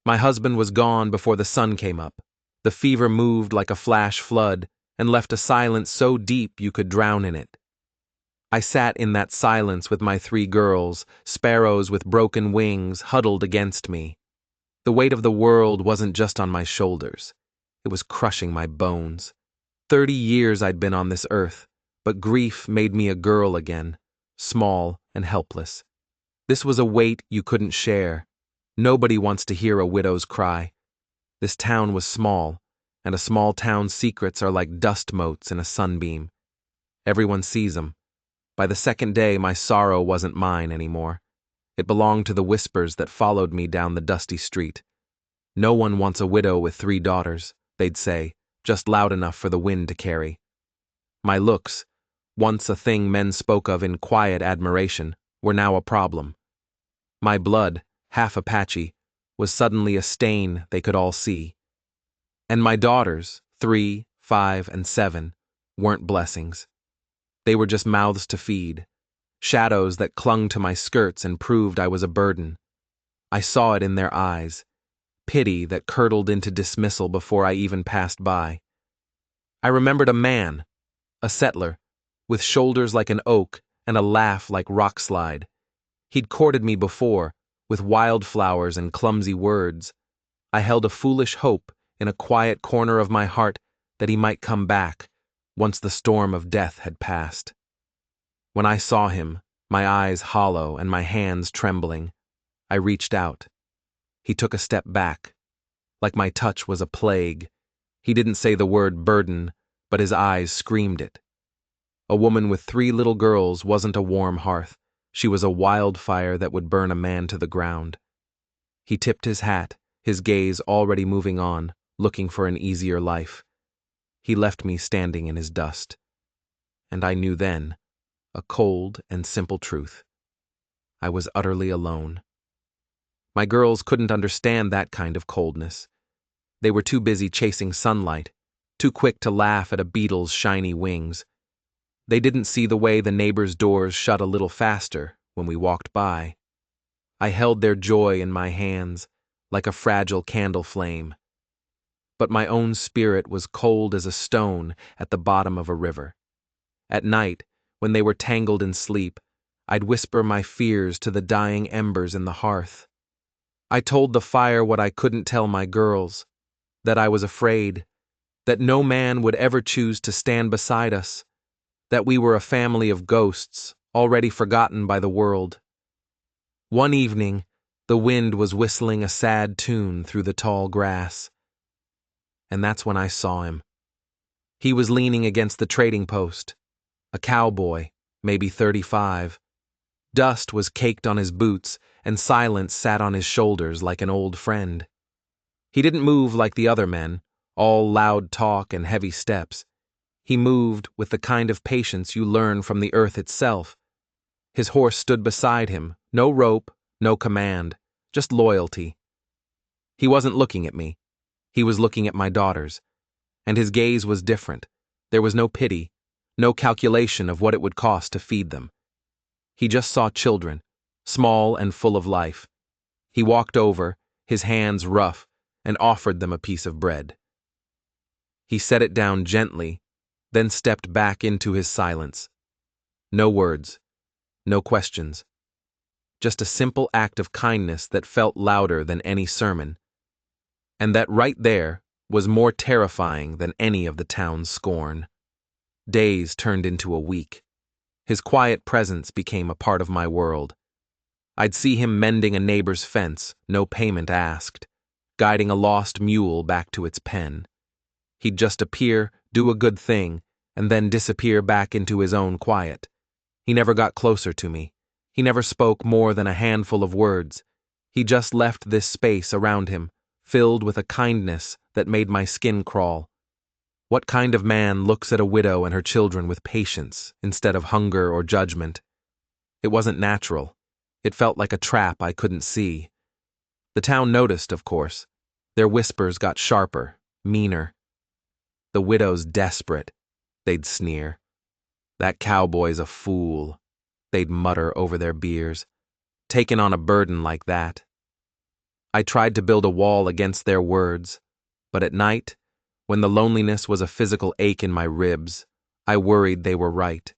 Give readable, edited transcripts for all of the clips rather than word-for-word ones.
My husband was gone before the sun came up. The fever moved like a flash flood and left a silence so deep you could drown in it. I sat in that silence with my 3 girls, sparrows with broken wings, huddled against me. The weight of the world wasn't just on my shoulders. It was crushing my bones. 30 years I'd been on this earth, but grief made me a girl again, small and helpless. This was a weight you couldn't share. Nobody wants to hear a widow's cry. This town was small, and a small town's secrets are like dust motes in a sunbeam. Everyone sees them. By the second day, my sorrow wasn't mine anymore. It belonged to the whispers that followed me down the dusty street. No one wants a widow with 3 daughters, they'd say, just loud enough for the wind to carry. My looks, once a thing men spoke of in quiet admiration, were now a problem. My blood, half Apache, was suddenly a stain they could all see. And my daughters, 3, 5, and 7, weren't blessings. They were just mouths to feed, shadows that clung to my skirts and proved I was a burden. I saw it in their eyes, pity that curdled into dismissal before I even passed by. I remembered a man, a settler, with shoulders like an oak and a laugh like rock slide. He'd courted me before, with wildflowers and clumsy words. I held a foolish hope in a quiet corner of my heart that he might come back, once the storm of death had passed. When I saw him, my eyes hollow and my hands trembling, I reached out. He took a step back. Like my touch was a plague. He didn't say the word burden, but his eyes screamed it. A woman with 3 little girls wasn't a warm hearth. She was a wildfire that would burn a man to the ground. He tipped his hat, his gaze already moving on, looking for an easier life. He left me standing in his dust. And I knew then, a cold and simple truth. I was utterly alone. My girls couldn't understand that kind of coldness. They were too busy chasing sunlight, too quick to laugh at a beetle's shiny wings. They didn't see the way the neighbors' doors shut a little faster when we walked by. I held their joy in my hands, like a fragile candle flame. But my own spirit was cold as a stone at the bottom of a river. At night, when they were tangled in sleep, I'd whisper my fears to the dying embers in the hearth. I told the fire what I couldn't tell my girls, that I was afraid, that no man would ever choose to stand beside us, that we were a family of ghosts, already forgotten by the world. One evening, the wind was whistling a sad tune through the tall grass. And that's when I saw him. He was leaning against the trading post, a cowboy, maybe 35. Dust was caked on his boots, and silence sat on his shoulders like an old friend. He didn't move like the other men, all loud talk and heavy steps. He moved with the kind of patience you learn from the earth itself. His horse stood beside him, no rope, no command, just loyalty. He wasn't looking at me. He was looking at my daughters. And his gaze was different. There was no pity, no calculation of what it would cost to feed them. He just saw children, small and full of life. He walked over, his hands rough, and offered them a piece of bread. He set it down gently, then stepped back into his silence. No words, no questions. Just a simple act of kindness that felt louder than any sermon. And that right there was more terrifying than any of the town's scorn. Days turned into a week. His quiet presence became a part of my world. I'd see him mending a neighbor's fence, no payment asked, guiding a lost mule back to its pen. He'd just appear, do a good thing, and then disappear back into his own quiet. He never got closer to me. He never spoke more than a handful of words. He just left this space around him, filled with a kindness that made my skin crawl. What kind of man looks at a widow and her children with patience instead of hunger or judgment? It wasn't natural. It felt like a trap I couldn't see. The town noticed, of course. Their whispers got sharper, meaner. The widow's desperate, they'd sneer. That cowboy's a fool, they'd mutter over their beers. Taking on a burden like that. I tried to build a wall against their words, but at night, when the loneliness was a physical ache in my ribs, I worried they were right.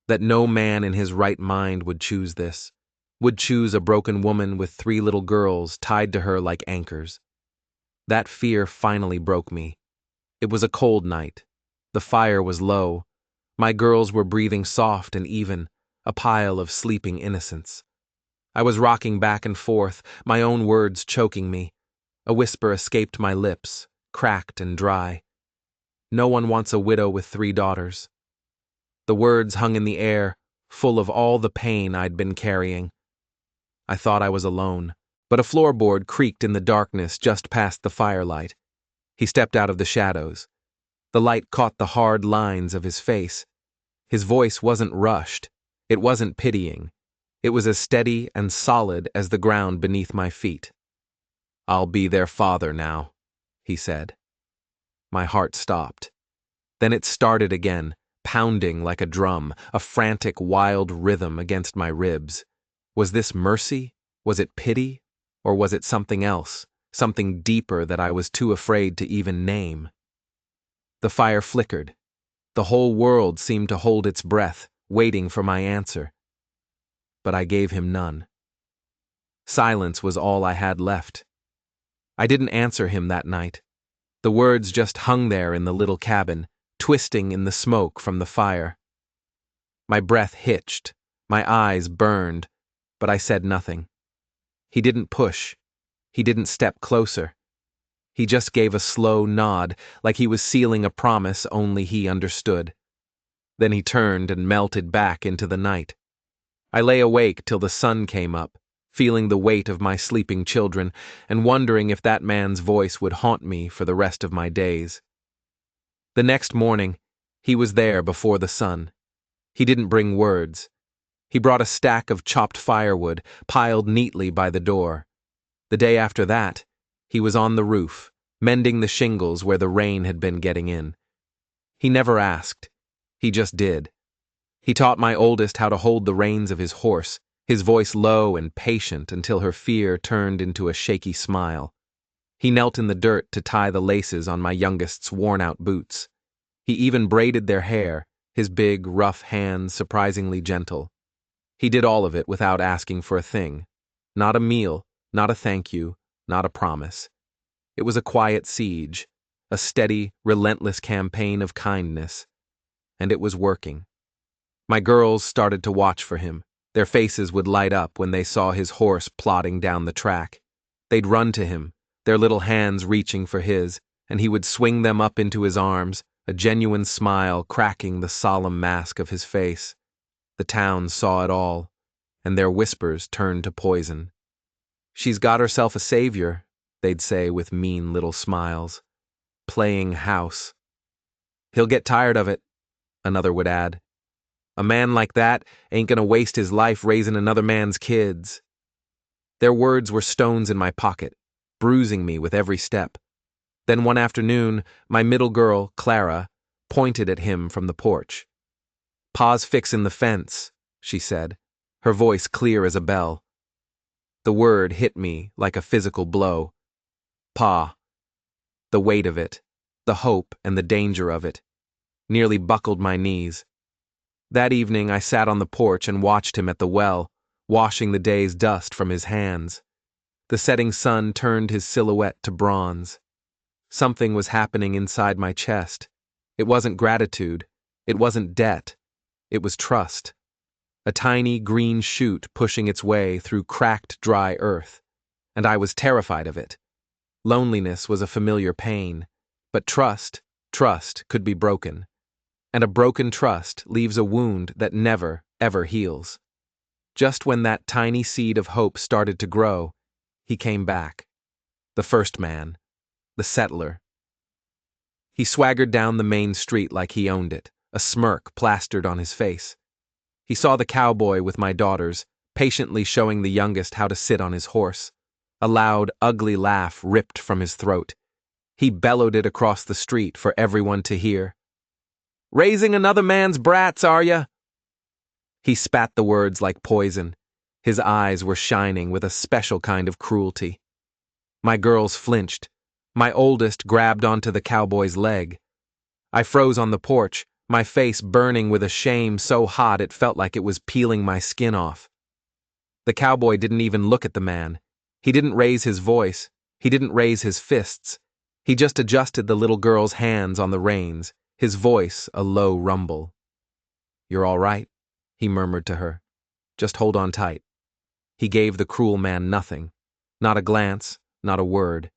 That no man in his right mind would choose this, would choose a broken woman with 3 little girls tied to her like anchors. That fear finally broke me. It was a cold night. The fire was low. My girls were breathing soft and even, a pile of sleeping innocence. I was rocking back and forth, my own words choking me. A whisper escaped my lips, cracked and dry. No one wants a widow with 3 daughters. The words hung in the air, full of all the pain I'd been carrying. I thought I was alone, but a floorboard creaked in the darkness just past the firelight. He stepped out of the shadows. The light caught the hard lines of his face. His voice wasn't rushed. It wasn't pitying. It was as steady and solid as the ground beneath my feet. "I'll be their father now," he said. My heart stopped. Then it started again, pounding like a drum, a frantic, wild rhythm against my ribs. Was this mercy? Was it pity? Or was it something else, something deeper that I was too afraid to even name? The fire flickered. The whole world seemed to hold its breath, waiting for my answer. But I gave him none. Silence was all I had left. I didn't answer him that night. The words just hung there in the little cabin, twisting in the smoke from the fire. My breath hitched, my eyes burned, but I said nothing. He didn't push. He didn't step closer. He just gave a slow nod, like he was sealing a promise only he understood. Then he turned and melted back into the night. I lay awake till the sun came up, feeling the weight of my sleeping children and wondering if that man's voice would haunt me for the rest of my days. The next morning, he was there before the sun. He didn't bring words. He brought a stack of chopped firewood, piled neatly by the door. The day after that, he was on the roof, mending the shingles where the rain had been getting in. He never asked. He just did. He taught my oldest how to hold the reins of his horse, his voice low and patient until her fear turned into a shaky smile. He knelt in the dirt to tie the laces on my youngest's worn-out boots. He even braided their hair, his big, rough hands surprisingly gentle. He did all of it without asking for a thing. Not a meal, not a thank you, not a promise. It was a quiet siege, a steady, relentless campaign of kindness. And it was working. My girls started to watch for him. Their faces would light up when they saw his horse plodding down the track. They'd run to him, their little hands reaching for his, and he would swing them up into his arms, a genuine smile cracking the solemn mask of his face. The town saw it all, and their whispers turned to poison. "She's got herself a savior," they'd say with mean little smiles. "Playing house." "He'll get tired of it," another would add. "A man like that ain't gonna waste his life raising another man's kids." Their words were stones in my pocket, bruising me with every step. Then one afternoon, my middle girl, Clara, pointed at him from the porch. "Pa's fixin' the fence," she said, her voice clear as a bell. The word hit me like a physical blow. Pa. The weight of it, the hope and the danger of it, nearly buckled my knees. That evening I sat on the porch and watched him at the well, washing the day's dust from his hands. The setting sun turned his silhouette to bronze. Something was happening inside my chest. It wasn't gratitude. It wasn't debt. It was trust. A tiny green shoot pushing its way through cracked, dry earth. And I was terrified of it. Loneliness was a familiar pain. But trust could be broken. And a broken trust leaves a wound that never, ever heals. Just when that tiny seed of hope started to grow, he came back. The first man. The settler. He swaggered down the main street like he owned it, a smirk plastered on his face. He saw the cowboy with my daughters, patiently showing the youngest how to sit on his horse. A loud, ugly laugh ripped from his throat. He bellowed it across the street for everyone to hear. "Raising another man's brats, are ya?" He spat the words like poison. His eyes were shining with a special kind of cruelty. My girls flinched. My oldest grabbed onto the cowboy's leg. I froze on the porch, my face burning with a shame so hot it felt like it was peeling my skin off. The cowboy didn't even look at the man. He didn't raise his voice. He didn't raise his fists. He just adjusted the little girl's hands on the reins, his voice a low rumble. "You're all right," he murmured to her. "Just hold on tight." He gave the cruel man nothing. Not a glance, not a word.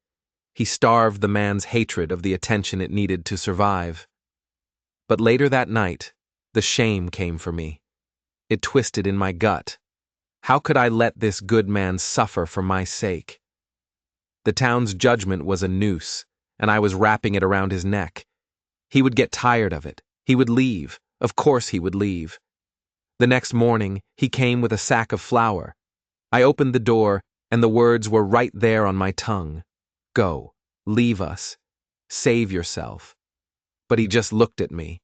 He starved the man's hatred of the attention it needed to survive. But later that night, the shame came for me. It twisted in my gut. How could I let this good man suffer for my sake? The town's judgment was a noose, and I was wrapping it around his neck. He would get tired of it. He would leave. Of course he would leave. The next morning, he came with a sack of flour. I opened the door, and the words were right there on my tongue. Go. Leave us. Save yourself. But he just looked at me.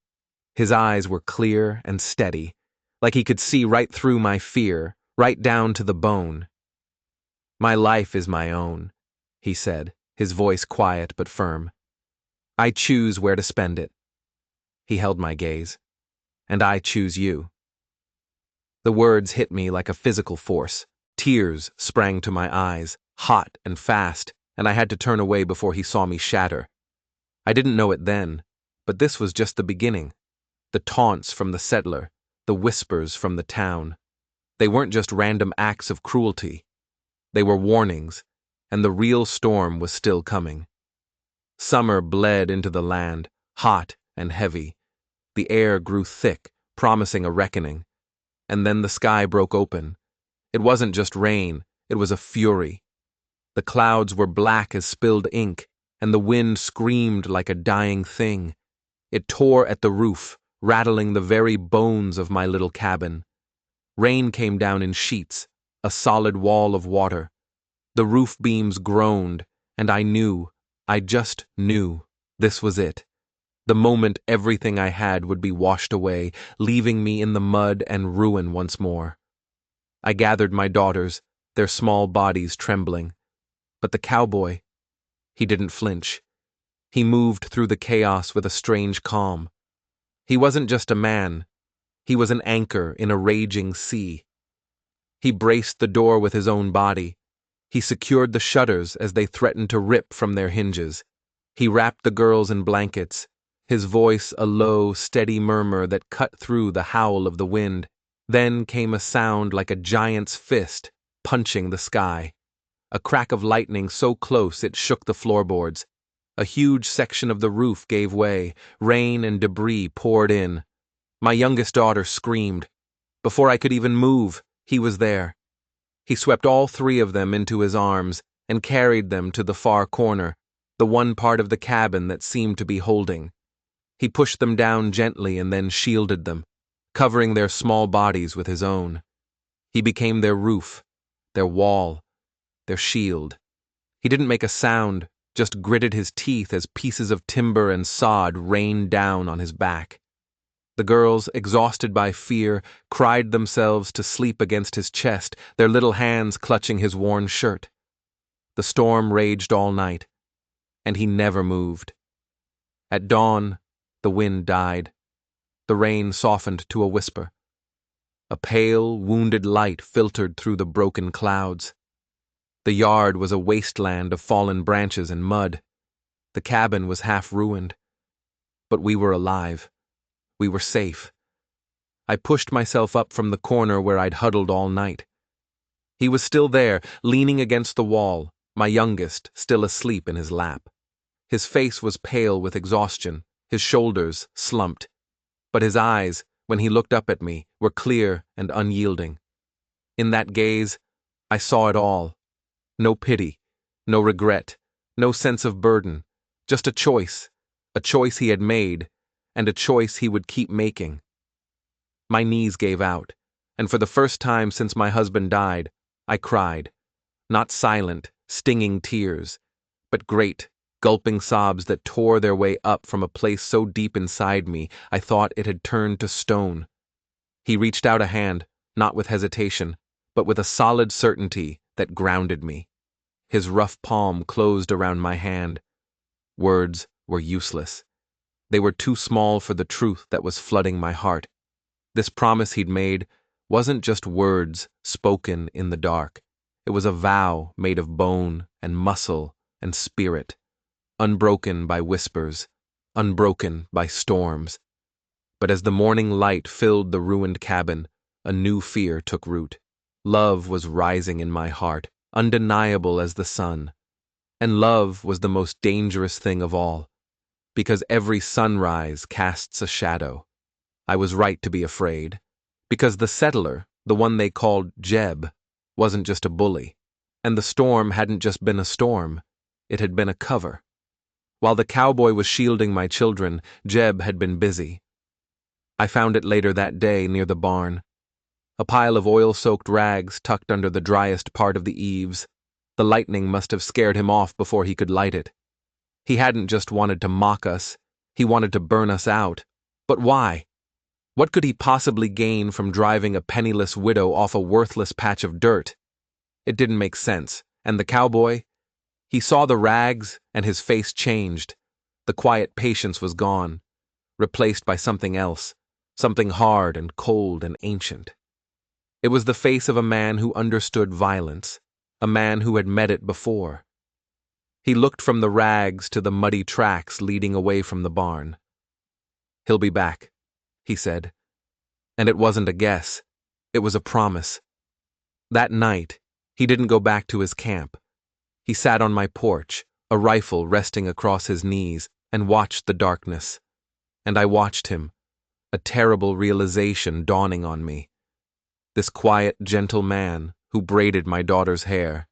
His eyes were clear and steady, like he could see right through my fear, right down to the bone. "My life is my own," he said, his voice quiet but firm. "I choose where to spend it." He held my gaze. "And I choose you." The words hit me like a physical force. Tears sprang to my eyes, hot and fast, and I had to turn away before he saw me shatter. I didn't know it then, but this was just the beginning. The taunts from the settler, the whispers from the town. They weren't just random acts of cruelty. They were warnings, and the real storm was still coming. Summer bled into the land, hot and heavy. The air grew thick, promising a reckoning. And then the sky broke open. It wasn't just rain, it was a fury. The clouds were black as spilled ink, and the wind screamed like a dying thing. It tore at the roof, rattling the very bones of my little cabin. Rain came down in sheets, a solid wall of water. The roof beams groaned, and I just knew, this was it. The moment everything I had would be washed away, leaving me in the mud and ruin once more. I gathered my daughters, their small bodies trembling. But the cowboy, he didn't flinch. He moved through the chaos with a strange calm. He wasn't just a man. He was an anchor in a raging sea. He braced the door with his own body. He secured the shutters as they threatened to rip from their hinges. He wrapped the girls in blankets, his voice a low, steady murmur that cut through the howl of the wind. Then came a sound like a giant's fist punching the sky. A crack of lightning so close it shook the floorboards. A huge section of the roof gave way. Rain and debris poured in. My youngest daughter screamed. Before I could even move, he was there. He swept all three of them into his arms and carried them to the far corner, the one part of the cabin that seemed to be holding. He pushed them down gently and then shielded them, covering their small bodies with his own. He became their roof, their wall, their shield. He didn't make a sound, just gritted his teeth as pieces of timber and sod rained down on his back. The girls, exhausted by fear, cried themselves to sleep against his chest, their little hands clutching his worn shirt. The storm raged all night, and he never moved. At dawn, the wind died. The rain softened to a whisper. A pale, wounded light filtered through the broken clouds. The yard was a wasteland of fallen branches and mud. The cabin was half ruined. But we were alive. We were safe. I pushed myself up from the corner where I'd huddled all night. He was still there, leaning against the wall, my youngest still asleep in his lap. His face was pale with exhaustion, his shoulders slumped. But his eyes, when he looked up at me, were clear and unyielding. In that gaze, I saw it all. No pity, no regret, no sense of burden, just a choice he had made, and a choice he would keep making. My knees gave out, and for the first time since my husband died, I cried. Not silent, stinging tears, but great, gulping sobs that tore their way up from a place so deep inside me I thought it had turned to stone. He reached out a hand, not with hesitation, but with a solid certainty that grounded me. His rough palm closed around my hand. Words were useless. They were too small for the truth that was flooding my heart. This promise he'd made wasn't just words spoken in the dark. It was a vow made of bone and muscle and spirit, unbroken by whispers, unbroken by storms. But as the morning light filled the ruined cabin, a new fear took root. Love was rising in my heart, undeniable as the sun. And love was the most dangerous thing of all, because every sunrise casts a shadow. I was right to be afraid, because the settler, the one they called Jeb, wasn't just a bully, and the storm hadn't just been a storm, it had been a cover. While the cowboy was shielding my children, Jeb had been busy. I found it later that day near the barn. A pile of oil-soaked rags tucked under the driest part of the eaves. The lightning must have scared him off before he could light it. He hadn't just wanted to mock us, he wanted to burn us out. But why? What could he possibly gain from driving a penniless widow off a worthless patch of dirt? It didn't make sense, and the cowboy? He saw the rags, and his face changed. The quiet patience was gone, replaced by something else, something hard and cold and ancient. It was the face of a man who understood violence, a man who had met it before. He looked from the rags to the muddy tracks leading away from the barn. "He'll be back," he said. And it wasn't a guess, it was a promise. That night, he didn't go back to his camp. He sat on my porch, a rifle resting across his knees, and watched the darkness. And I watched him, a terrible realization dawning on me. This quiet, gentle man who braided my daughter's hair.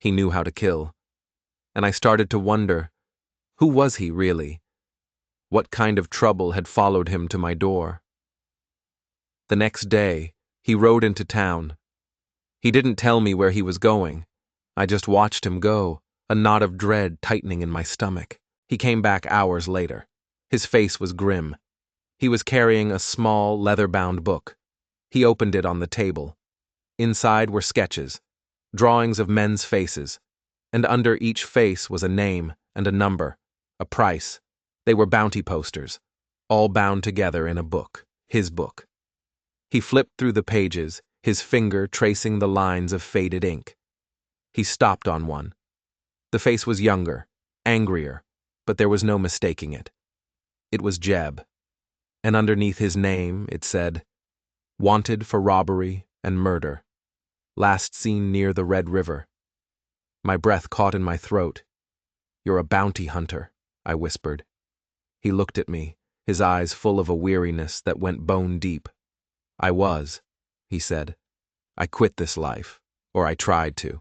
He knew how to kill. And I started to wonder, who was he really? What kind of trouble had followed him to my door? The next day, he rode into town. He didn't tell me where he was going. I just watched him go, a knot of dread tightening in my stomach. He came back hours later. His face was grim. He was carrying a small, leather-bound book. He opened it on the table. Inside were sketches, drawings of men's faces, and under each face was a name and a number, a price. They were bounty posters, all bound together in a book, his book. He flipped through the pages, his finger tracing the lines of faded ink. He stopped on one. The face was younger, angrier, but there was no mistaking it. It was Jeb, and underneath his name it said, "Wanted for robbery and murder. Last seen near the Red River." My breath caught in my throat. "You're a bounty hunter," I whispered. He looked at me, his eyes full of a weariness that went bone deep. "I was," he said. "I quit this life, or I tried to."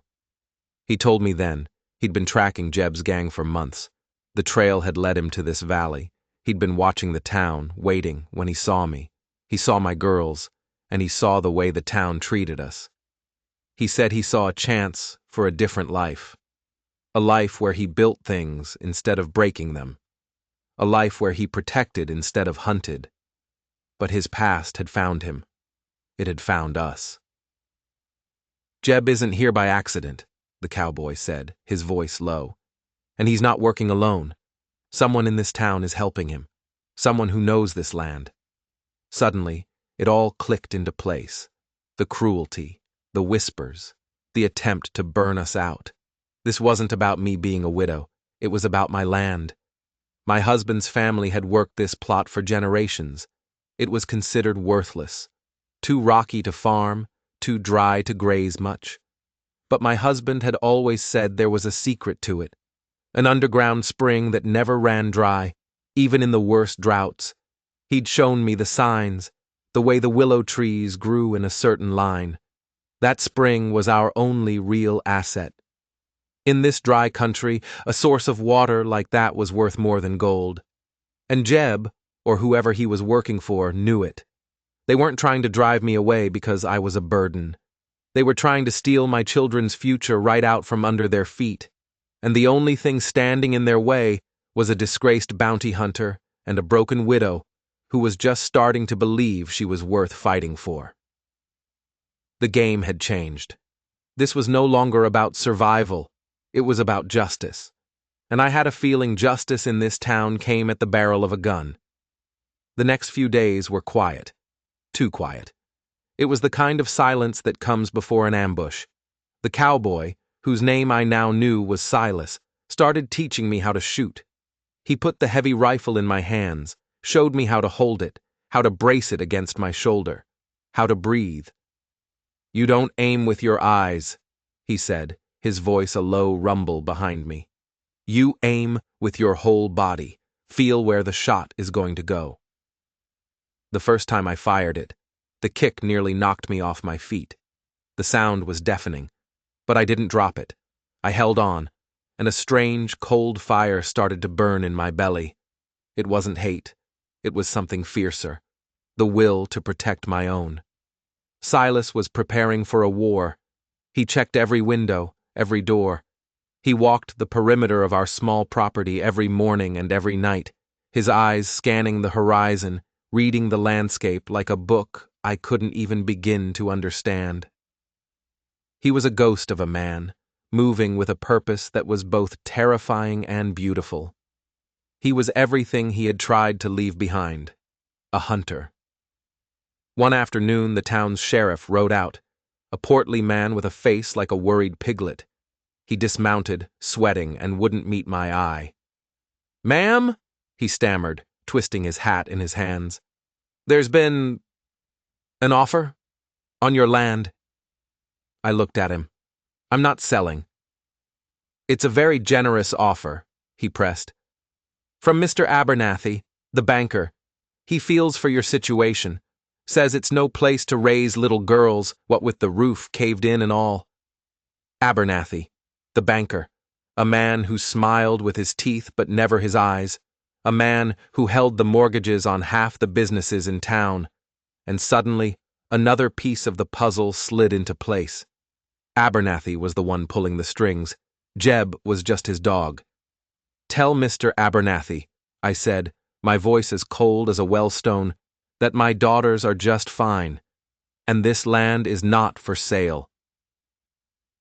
He told me then, he'd been tracking Jeb's gang for months. The trail had led him to this valley. He'd been watching the town, waiting when he saw me. He saw my girls, and he saw the way the town treated us. He said he saw a chance for a different life. A life where he built things instead of breaking them. A life where he protected instead of hunted. But his past had found him. It had found us. "Jeb isn't here by accident," the cowboy said, his voice low. "And he's not working alone. Someone in this town is helping him. Someone who knows this land." Suddenly, it all clicked into place. The cruelty, the whispers, the attempt to burn us out. This wasn't about me being a widow. It was about my land. My husband's family had worked this plot for generations. It was considered worthless. Too rocky to farm, too dry to graze much. But my husband had always said there was a secret to it. An underground spring that never ran dry, even in the worst droughts. He'd shown me the signs, the way the willow trees grew in a certain line. That spring was our only real asset. In this dry country, a source of water like that was worth more than gold. And Jeb, or whoever he was working for, knew it. They weren't trying to drive me away because I was a burden. They were trying to steal my children's future right out from under their feet. And the only thing standing in their way was a disgraced bounty hunter and a broken widow who was just starting to believe she was worth fighting for. The game had changed. This was no longer about survival It was about justice. And I had a feeling justice in this town came at the barrel of a gun. The next few days were quiet. Too quiet. It was the kind of silence that comes before an ambush. The cowboy, whose name I now knew was Silas, started teaching me how to shoot. He put the heavy rifle in my hands, showed me how to hold it, how to brace it against my shoulder, how to breathe. "You don't aim with your eyes," he said, his voice a low rumble behind me. "You aim with your whole body. Feel where the shot is going to go." The first time I fired it, the kick nearly knocked me off my feet. The sound was deafening, but I didn't drop it. I held on, and a strange, cold fire started to burn in my belly. It wasn't hate. It was something fiercer, the will to protect my own. Silas was preparing for a war. He checked every window, every door. He walked the perimeter of our small property every morning and every night, his eyes scanning the horizon, reading the landscape like a book I couldn't even begin to understand. He was a ghost of a man, moving with a purpose that was both terrifying and beautiful. He was everything he had tried to leave behind, a hunter. One afternoon, the town's sheriff rode out, a portly man with a face like a worried piglet. He dismounted, sweating, and wouldn't meet my eye. "Ma'am," he stammered, twisting his hat in his hands, "there's been an offer on your land." I looked at him. "I'm not selling." "It's a very generous offer," he pressed. "From Mr. Abernathy, the banker. He feels for your situation. Says it's no place to raise little girls, what with the roof caved in and all." Abernathy, the banker, a man who smiled with his teeth but never his eyes, a man who held the mortgages on half the businesses in town, and suddenly another piece of the puzzle slid into place. Abernathy was the one pulling the strings. Jeb was just his dog. "Tell Mr. Abernathy," I said, my voice as cold as a well-stone, "that my daughters are just fine, and this land is not for sale."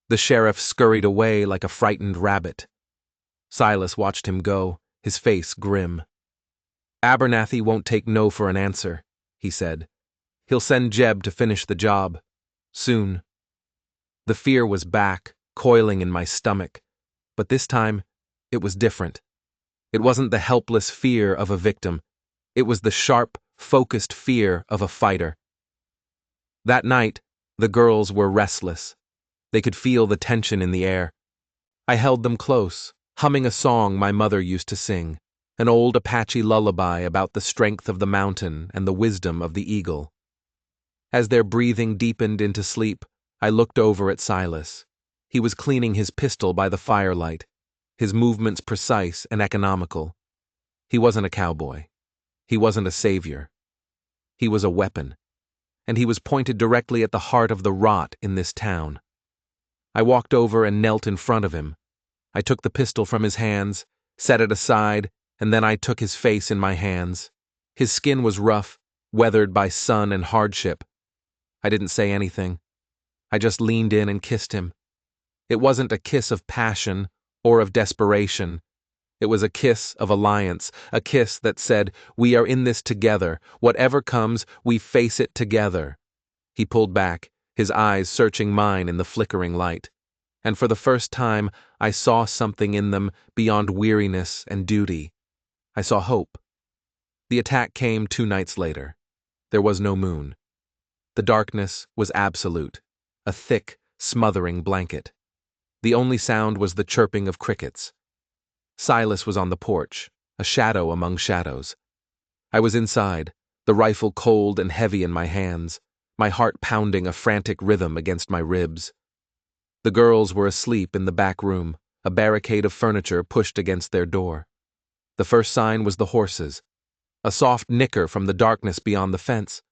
The sheriff scurried away like a frightened rabbit. Silas watched him go, his face grim. "Abernathy won't take no for an answer," he said. "He'll send Jeb to finish the job. Soon." The fear was back, coiling in my stomach, but this time it was different. It wasn't the helpless fear of a victim. It was the sharp, focused fear of a fighter. That night, the girls were restless. They could feel the tension in the air. I held them close, humming a song my mother used to sing, an old Apache lullaby about the strength of the mountain and the wisdom of the eagle. As their breathing deepened into sleep, I looked over at Silas. He was cleaning his pistol by the firelight, his movements precise and economical. He wasn't a cowboy. He wasn't a savior. He was a weapon, and he was pointed directly at the heart of the rot in this town. I walked over and knelt in front of him. I took the pistol from his hands, set it aside, and then I took his face in my hands. His skin was rough, weathered by sun and hardship. I didn't say anything. I just leaned in and kissed him. It wasn't a kiss of passion or of desperation. It was a kiss of alliance, a kiss that said, "We are in this together. Whatever comes, we face it together." He pulled back, his eyes searching mine in the flickering light. And for the first time, I saw something in them beyond weariness and duty. I saw hope. The attack came 2 nights later. There was no moon. The darkness was absolute, a thick, smothering blanket. The only sound was the chirping of crickets. Silas was on the porch, a shadow among shadows. I was inside, the rifle cold and heavy in my hands, my heart pounding a frantic rhythm against my ribs. The girls were asleep in the back room, a barricade of furniture pushed against their door. The first sign was the horses, a soft nicker from the darkness beyond the fence.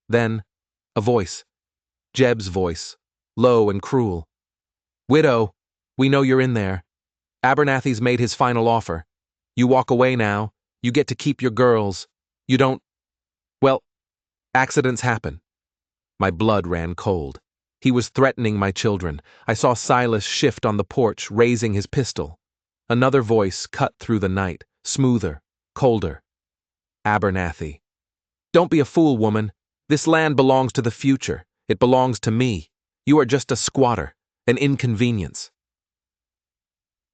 Then, a voice. Jeb's voice, low and cruel. "Widow, we know you're in there. Abernathy's made his final offer. You walk away now. You get to keep your girls. You don't... Well, accidents happen." My blood ran cold. He was threatening my children. I saw Silas shift on the porch, raising his pistol. Another voice cut through the night, smoother, colder. Abernathy. Don't be a fool, woman. This land belongs to the future. It belongs to me. You are just a squatter, an inconvenience.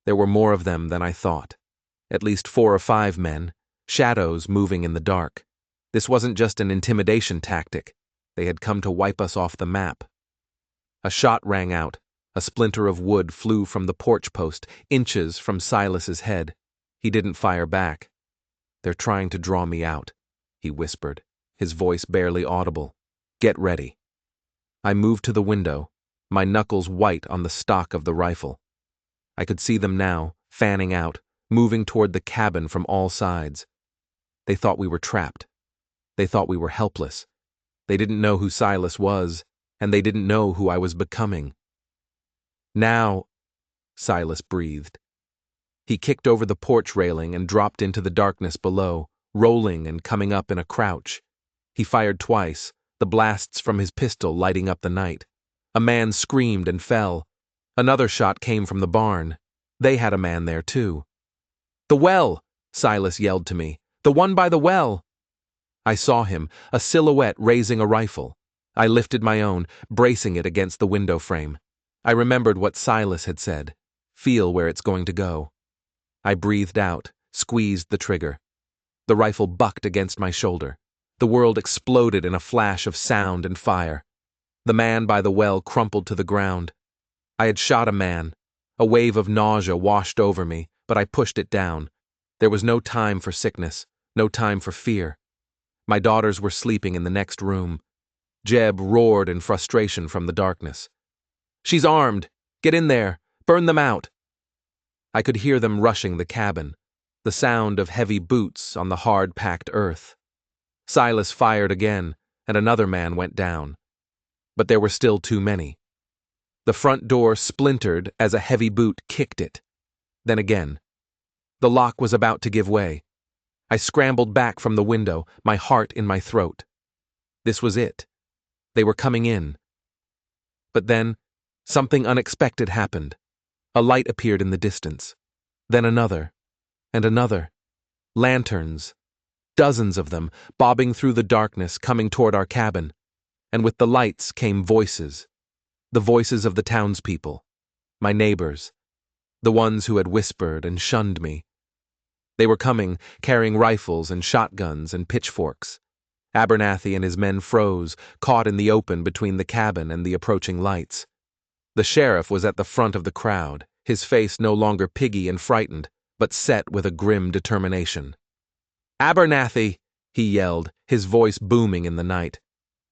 There were more of them than I thought. At least 4 or 5 men, shadows moving in the dark. This wasn't just an intimidation tactic. They had come to wipe us off the map. A shot rang out. A splinter of wood flew from the porch post, inches from Silas's head. He didn't fire back. They're trying to draw me out, he whispered, his voice barely audible. Get ready. I moved to the window, my knuckles white on the stock of the rifle. I could see them now, fanning out, moving toward the cabin from all sides. They thought we were trapped. They thought we were helpless. They didn't know who Silas was, and they didn't know who I was becoming. Now, Silas breathed. He kicked over the porch railing and dropped into the darkness below, rolling and coming up in a crouch. He fired twice, the blasts from his pistol lighting up the night. A man screamed and fell. Another shot came from the barn. They had a man there too. The well, Silas yelled to me. The one by the well. I saw him, a silhouette raising a rifle. I lifted my own, bracing it against the window frame. I remembered what Silas had said. Feel where it's going to go. I breathed out, squeezed the trigger. The rifle bucked against my shoulder. The world exploded in a flash of sound and fire. The man by the well crumpled to the ground. I had shot a man. A wave of nausea washed over me, but I pushed it down. There was no time for sickness, no time for fear. My daughters were sleeping in the next room. Jeb roared in frustration from the darkness. She's armed! Get in there! Burn them out! I could hear them rushing the cabin, the sound of heavy boots on the hard-packed earth. Silas fired again, and another man went down. But there were still too many. The front door splintered as a heavy boot kicked it. Then again. The lock was about to give way. I scrambled back from the window, my heart in my throat. This was it. They were coming in. But then, something unexpected happened. A light appeared in the distance. Then another, and another. Lanterns. Dozens of them, bobbing through the darkness, coming toward our cabin. And with the lights came voices. The voices of the townspeople. My neighbors. The ones who had whispered and shunned me. They were coming, carrying rifles and shotguns and pitchforks. Abernathy and his men froze, caught in the open between the cabin and the approaching lights. The sheriff was at the front of the crowd, his face no longer piggy and frightened, but set with a grim determination. Abernathy, he yelled, his voice booming in the night.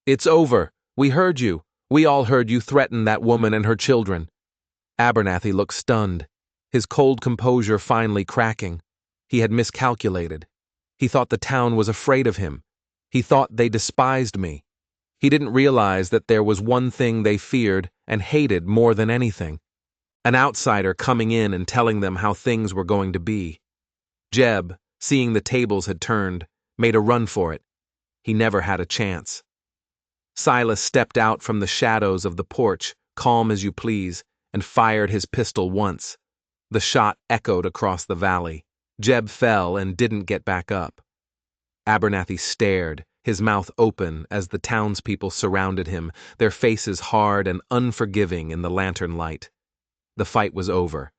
It's over. We heard you. We all heard you threaten that woman and her children. Abernathy looked stunned, his cold composure finally cracking. He had miscalculated. He thought the town was afraid of him. He thought they despised me. He didn't realize that there was one thing they feared and hated more than anything. An outsider coming in and telling them how things were going to be. Jeb, seeing the tables had turned, made a run for it. He never had a chance. Silas stepped out from the shadows of the porch, calm as you please, and fired his pistol once. The shot echoed across the valley. Jeb fell and didn't get back up. Abernathy stared, his mouth open as the townspeople surrounded him, their faces hard and unforgiving in the lantern light. The fight was over.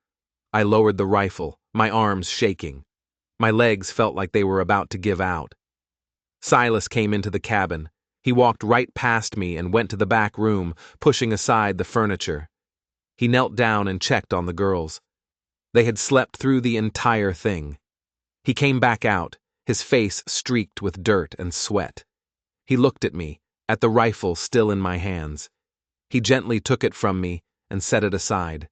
I lowered the rifle, my arms shaking. My legs felt like they were about to give out. Silas came into the cabin. He walked right past me and went to the back room, pushing aside the furniture. He knelt down and checked on the girls. They had slept through the entire thing. He came back out, his face streaked with dirt and sweat. He looked at me, at the rifle still in my hands. He gently took it from me and set it aside.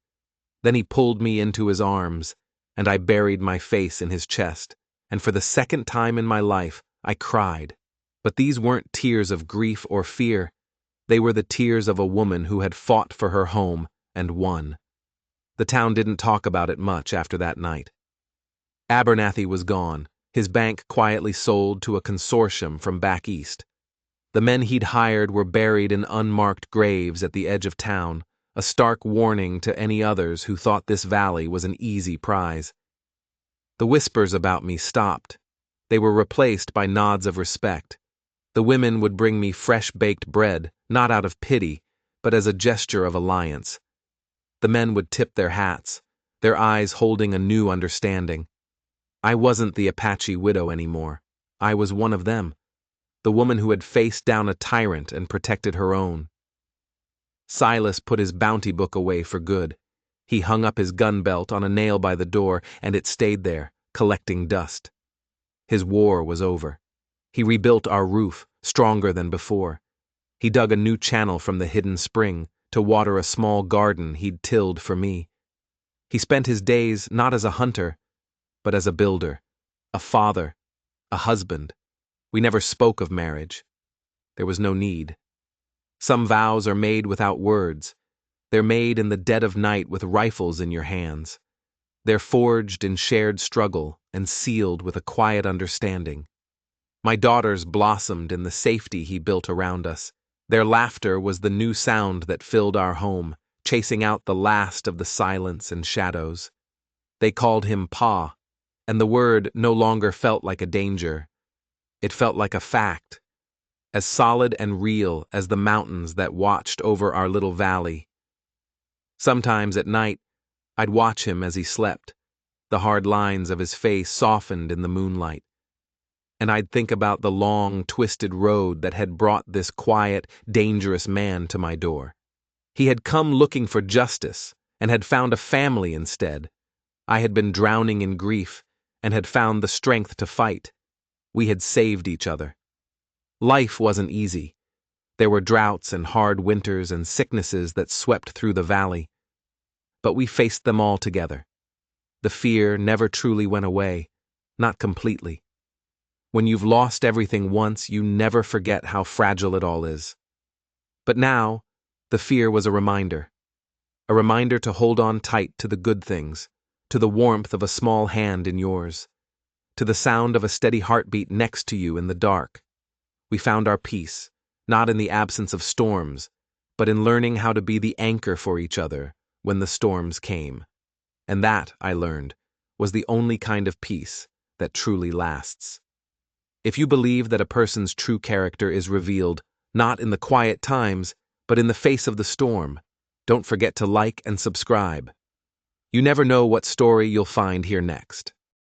Then he pulled me into his arms, and I buried my face in his chest, and for the second time in my life, I cried. But these weren't tears of grief or fear. They were the tears of a woman who had fought for her home and won. The town didn't talk about it much after that night. Abernathy was gone, his bank quietly sold to a consortium from back east. The men he'd hired were buried in unmarked graves at the edge of town, a stark warning to any others who thought this valley was an easy prize. The whispers about me stopped. They were replaced by nods of respect. The women would bring me fresh-baked bread, not out of pity, but as a gesture of alliance. The men would tip their hats, their eyes holding a new understanding. I wasn't the Apache widow anymore. I was one of them, the woman who had faced down a tyrant and protected her own. Silas put his bounty book away for good. He hung up his gun belt on a nail by the door, and it stayed there, collecting dust. His war was over. He rebuilt our roof, stronger than before. He dug a new channel from the hidden spring to water a small garden he'd tilled for me. He spent his days not as a hunter, but as a builder, a father, a husband. We never spoke of marriage. There was no need. Some vows are made without words. They're made in the dead of night with rifles in your hands. They're forged in shared struggle and sealed with a quiet understanding. My daughters blossomed in the safety he built around us. Their laughter was the new sound that filled our home, chasing out the last of the silence and shadows. They called him Pa, and the word no longer felt like a danger. It felt like a fact, as solid and real as the mountains that watched over our little valley. Sometimes at night, I'd watch him as he slept, the hard lines of his face softened in the moonlight. And I'd think about the long, twisted road that had brought this quiet, dangerous man to my door. He had come looking for justice and had found a family instead. I had been drowning in grief and had found the strength to fight. We had saved each other. Life wasn't easy. There were droughts and hard winters and sicknesses that swept through the valley. But we faced them all together. The fear never truly went away, not completely. When you've lost everything once, you never forget how fragile it all is. But now, the fear was a reminder to hold on tight to the good things, to the warmth of a small hand in yours, to the sound of a steady heartbeat next to you in the dark. We found our peace, not in the absence of storms, but in learning how to be the anchor for each other when the storms came. And that, I learned, was the only kind of peace that truly lasts. If you believe that a person's true character is revealed not in the quiet times, but in the face of the storm, don't forget to like and subscribe. You never know what story you'll find here next.